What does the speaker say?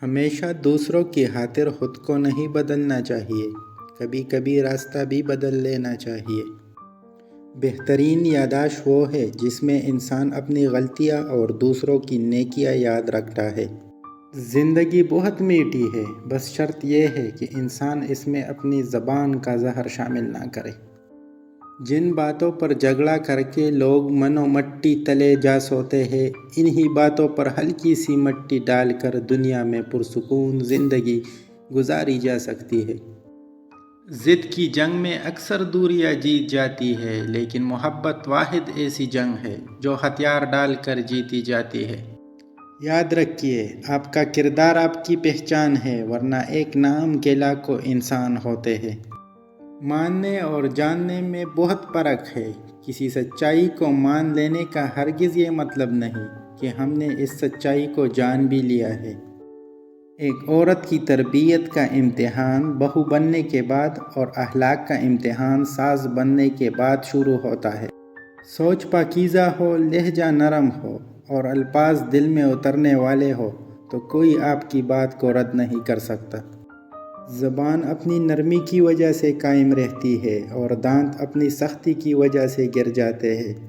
ہمیشہ دوسروں کی خاطر خود کو نہیں بدلنا چاہیے، کبھی کبھی راستہ بھی بدل لینا چاہیے۔ بہترین یادداشت وہ ہے جس میں انسان اپنی غلطیاں اور دوسروں کی نیکیاں یاد رکھتا ہے۔ زندگی بہت میٹھی ہے، بس شرط یہ ہے کہ انسان اس میں اپنی زبان کا زہر شامل نہ کرے۔ جن باتوں پر جھگڑا کر کے لوگ من و مٹی تلے جا سوتے ہیں، انہی باتوں پر ہلکی سی مٹی ڈال کر دنیا میں پرسکون زندگی گزاری جا سکتی ہے۔ ضد کی جنگ میں اکثر دوریاں جیت جاتی ہے، لیکن محبت واحد ایسی جنگ ہے جو ہتھیار ڈال کر جیتی جاتی ہے۔ یاد رکھیے، آپ کا کردار آپ کی پہچان ہے، ورنہ ایک نام کے لاکھوں انسان ہوتے ہیں۔ ماننے اور جاننے میں بہت فرق ہے۔ کسی سچائی کو مان لینے کا ہرگز یہ مطلب نہیں کہ ہم نے اس سچائی کو جان بھی لیا ہے۔ ایک عورت کی تربیت کا امتحان بہو بننے کے بعد اور اخلاق کا امتحان ساس بننے کے بعد شروع ہوتا ہے۔ سوچ پاکیزہ ہو، لہجہ نرم ہو اور الفاظ دل میں اترنے والے ہو تو کوئی آپ کی بات کو رد نہیں کر سکتا۔ زبان اپنی نرمی کی وجہ سے قائم رہتی ہے اور دانت اپنی سختی کی وجہ سے گر جاتے ہیں۔